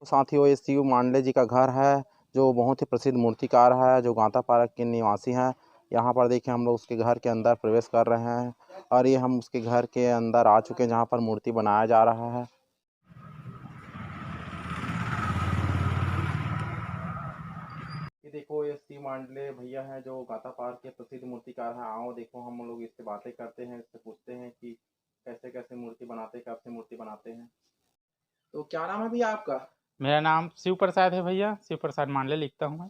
साथियों, ये शिव मांडले जी का घर है, जो बहुत ही प्रसिद्ध मूर्तिकार है, जो गांता पार्क के निवासी हैं। यहाँ पर देखिए हम लोग उसके घर के अंदर प्रवेश कर रहे हैं और ये हम उसके घर के अंदर आ चुके हैं, जहाँ पर मूर्ति बनाया जा रहा है। ये देखो, ये शिव मांडले भैया हैं, जो गांता पार्क के प्रसिद्ध मूर्तिकार हैं। आओ देखो, हम लोग इससे बातें करते हैं, इससे पूछते हैं कि कैसे कैसे मूर्ति बनाते, कब से मूर्ति बनाते हैं। तो क्या नाम है भैया आपका? मेरा नाम शिव प्रसाद है भैया, शिव प्रसाद मांडले लिखता हूँ मैं।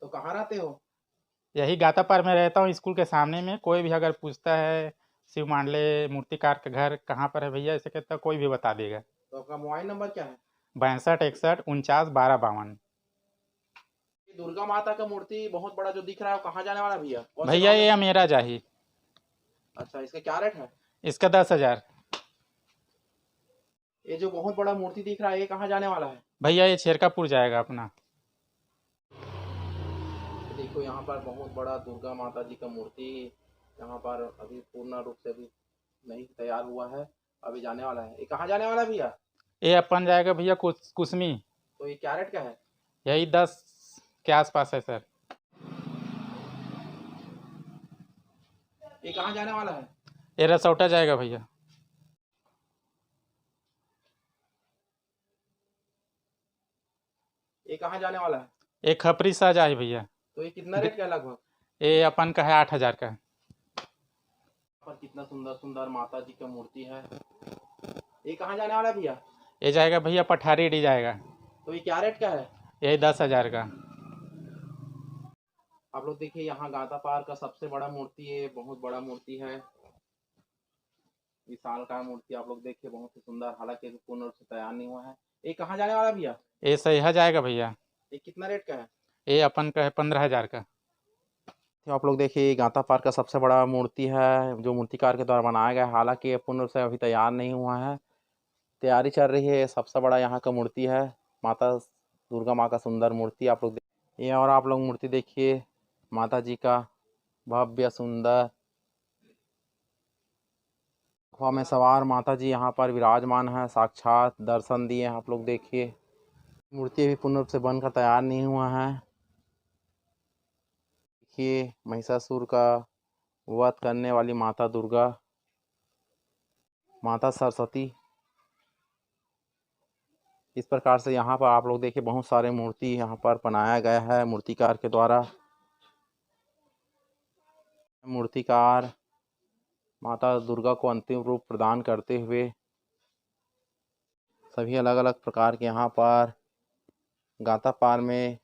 तो कहाँ रहते हो? यही गातापार में रहता हूँ, स्कूल के सामने में। कोई भी अगर पूछता है शिव मांडले मूर्तिकार का घर कहाँ पर है भैया, ऐसे कहता कोई भी बता देगा। तो आपका मोबाइल नंबर क्या है? 6261 49 12 52। दुर्गा माता का मूर्ति बहुत बड़ा जो दिख रहा है, वो कहाँ जाने वाला है भैया? कौन से भैया गांव में? ये मेरा जाही। अच्छा, इसका क्या रेट है? इसका 10,000। ये जो बहुत बड़ा मूर्ति दिख रहा है, ये कहाँ जाने वाला है? भैया ये शेरकापुर जाएगा अपना। देखो, यहाँ पर बहुत बड़ा दुर्गा माता जी का मूर्ति यहाँ पर अभी पूर्ण रूप से अभी नहीं तैयार हुआ है, अभी जाने वाला है। ये कहाँ जाने वाला है भैया? ये अपन जाएगा भैया कुसमी। तो ये क्या रेट का है? यही 10 के आसपास है सर। ये कहाँ जाने वाला है? ये रसौटा जाएगा भैया। ये कहाँ जाने वाला है? ये खपरी सा जाए भैया। तो ये कितना रेट का है लगभग? ये अपन का है 8,000 का। पर कितना सुंदर सुंदर माता जी का मूर्ति है। ये कहाँ जाने वाला है भैया? ये जाएगा भैया पठारी डी जाएगा। तो ये क्या रेट का है? यही 10,000 का। आप लोग देखिए, यहाँ गाता पार का सबसे बड़ा मूर्ति है, बहुत बड़ा मूर्ति है, विशाल का मूर्ति। आप लोग देखिए, बहुत ही सुंदर, हालांकि पूर्ण रूप से तैयार नहीं हुआ है। ये कहाँ जाने वाला भैया? ये सही जाएगा भैया। ये कितना रेट का है? ये अपन का है 15,000 का। तो आप लोग देखिए, गांता पार्क का सबसे बड़ा मूर्ति है, जो मूर्तिकार के द्वारा बनाया गया है। हालांकि ये पूर्ण रूप से अभी तैयार नहीं हुआ है, तैयारी चल रही है। सबसे बड़ा यहाँ का मूर्ति है, माता दुर्गा माँ का सुंदर मूर्ति आप लोग ये। और आप लोग मूर्ति देखिए माता जी का, भव्य सुंदर गुफा में सवार माता जी यहाँ पर विराजमान है, साक्षात दर्शन दिए। आप लोग देखिए, मूर्ति अभी पूर्ण रूप से बनकर तैयार नहीं हुआ है। देखिए, महिषासुर का वध करने वाली माता दुर्गा, माता सरस्वती। इस प्रकार से यहाँ पर आप लोग देखिए, बहुत सारे मूर्ति यहाँ पर बनाया गया है मूर्तिकार के द्वारा। मूर्तिकार माता दुर्गा को अंतिम रूप प्रदान करते हुए सभी अलग अलग प्रकार के यहाँ पर गांता पार में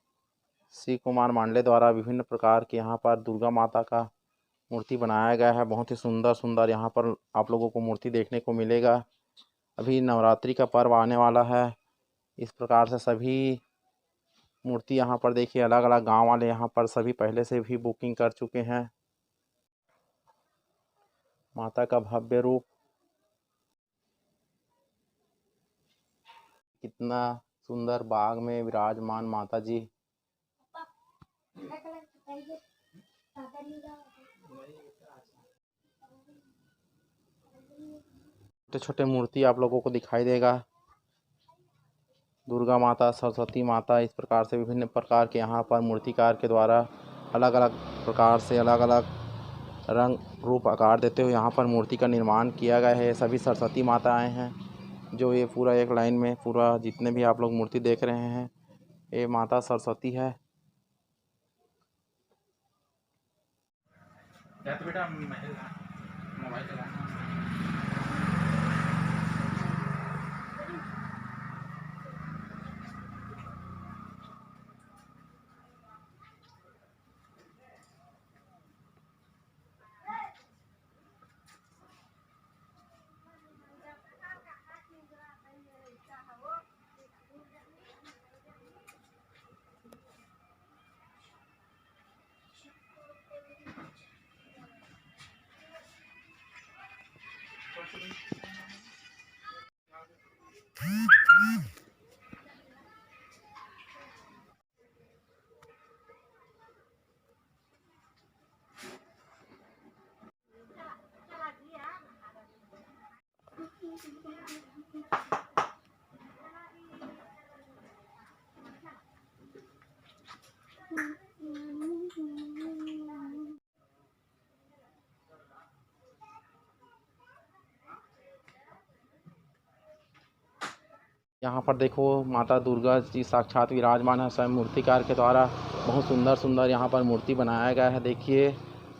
श्री कुमार मांडले द्वारा विभिन्न प्रकार के यहाँ पर दुर्गा माता का मूर्ति बनाया गया है। बहुत ही सुंदर सुंदर यहाँ पर आप लोगों को मूर्ति देखने को मिलेगा। अभी नवरात्रि का पर्व आने वाला है, इस प्रकार से सभी मूर्ति यहाँ पर देखिए, अलग अलग गांव वाले यहाँ पर सभी पहले से भी बुकिंग कर चुके हैं। माता का भव्य रूप, कितना सुंदर बाग में विराजमान माता जी। छोटे छोटे मूर्ति आप लोगों को दिखाई देगा, दुर्गा माता, सरस्वती माता। इस प्रकार से विभिन्न प्रकार के यहाँ पर मूर्तिकार के द्वारा अलग अलग प्रकार से अलग अलग रंग रूप आकार देते हुए यहाँ पर मूर्ति का निर्माण किया गया है। सभी सरस्वती माताएं हैं, जो ये पूरा एक लाइन में पूरा जितने भी आप लोग मूर्ति देख रहे हैं, ये माता सरस्वती है। बेटा मोबाइल चलाना। यहाँ पर देखो माता दुर्गा जी साक्षात विराजमान है स्वयं मूर्तिकार के द्वारा। बहुत सुंदर सुंदर यहाँ पर मूर्ति बनाया गया है। देखिए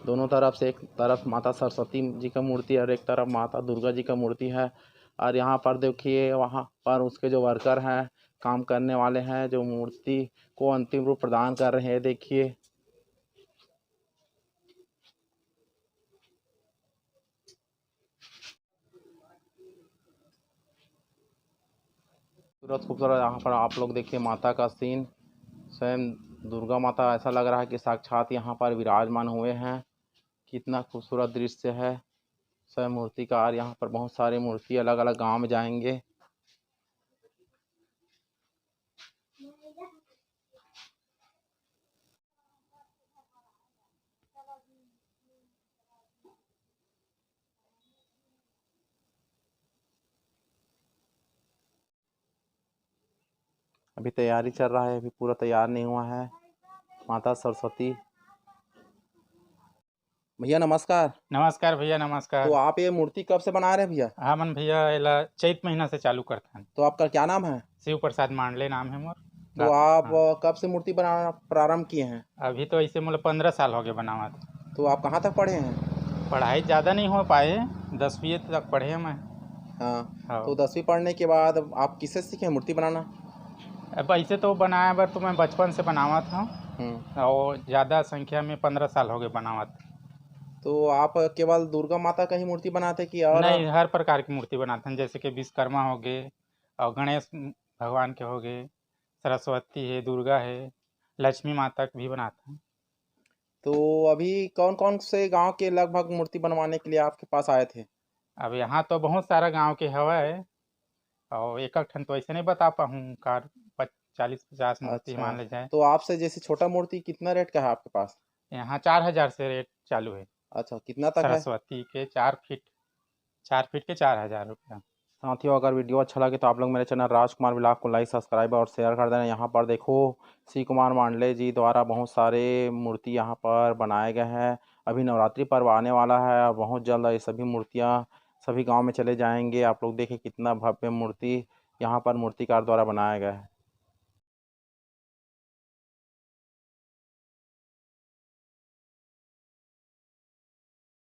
दोनों तरफ से, एक तरफ माता सरस्वती जी का मूर्ति और एक तरफ माता दुर्गा जी का मूर्ति है। और यहाँ पर देखिए वहाँ पर उसके जो वर्कर हैं, काम करने वाले हैं, जो मूर्ति को अंतिम रूप प्रदान कर रहे हैं। देखिए खूबसूरत खूबसूरत यहाँ पर आप लोग देखिए माता का सीन। स्वयं दुर्गा माता ऐसा लग रहा है कि साक्षात यहाँ पर विराजमान हुए हैं। कितना खूबसूरत दृश्य है। स्वयं मूर्तिकार यहाँ पर बहुत सारी मूर्ति अलग अलग गांव में जाएंगे। अभी तैयारी चल रहा है, अभी पूरा तैयार नहीं हुआ है। माता सरस्वती। भैया नमस्कार। नमस्कार भैया, नमस्कार। तो आप ये मूर्ति कब से बना रहे हैं भैया? हाँ मन भैया, एला चैत महीना से चालू करथन। तो आपका क्या नाम है? शिव प्रसाद मांडले नाम है मोर। तो आप हाँ। कब से मूर्ति बनाना प्रारंभ किए हैं? अभी तो ऐसे मतलब 15 साल हो गए बनावत। तो आप कहाँ तक पढ़े हैं? पढ़ाई ज़्यादा नहीं हो पाए, 10वीं तक पढ़े मैं। हाँ। हाँ। तो 10वीं पढ़ने के बाद आप किससे सीखे मूर्ति बनाना? अब ऐसे तो बनाया बर तो मैं बचपन से बनावत हूँ, और ज़्यादा संख्या में 15 साल हो गए बनावत। तो आप केवल दुर्गा माता का ही मूर्ति बनाते कि और? नहीं, हर प्रकार की मूर्ति बनाते हैं, जैसे कि विश्वकर्मा हो गए और गणेश भगवान के हो गए, सरस्वती है, दुर्गा है, लक्ष्मी माता भी बनाते हैं। तो अभी कौन कौन से गांव के लगभग मूर्ति बनवाने के लिए आपके पास आए थे? अब यहाँ तो बहुत सारा गांव के हवा और एक ठन तो ऐसे नहीं बता पाऊँ, कार 40-50 मूर्ति अच्छा। मान ले जाए। तो आपसे जैसे छोटा मूर्ति कितना रेट का है आपके पास? यहाँ 4000 से रेट चालू है। अच्छा, कितना तक है? सरस्वती के 4 फीट के 4000 रुपया। साथियों अगर वीडियो अच्छा लगे तो आप लोग मेरे चैनल राजकुमार व्लॉग को लाइक सब्सक्राइब और शेयर कर देना। यहाँ पर देखो श्री कुमार मांडले जी द्वारा बहुत सारे मूर्ति यहाँ पर बनाए गए हैं। अभी नवरात्रि पर्व आने वाला है और बहुत जल्द ये सभी मूर्तियाँ सभी गांव में चले जाएंगे। आप लोग देखें कितना भव्य मूर्ति यहाँ पर मूर्तिकार द्वारा बनाया गया है।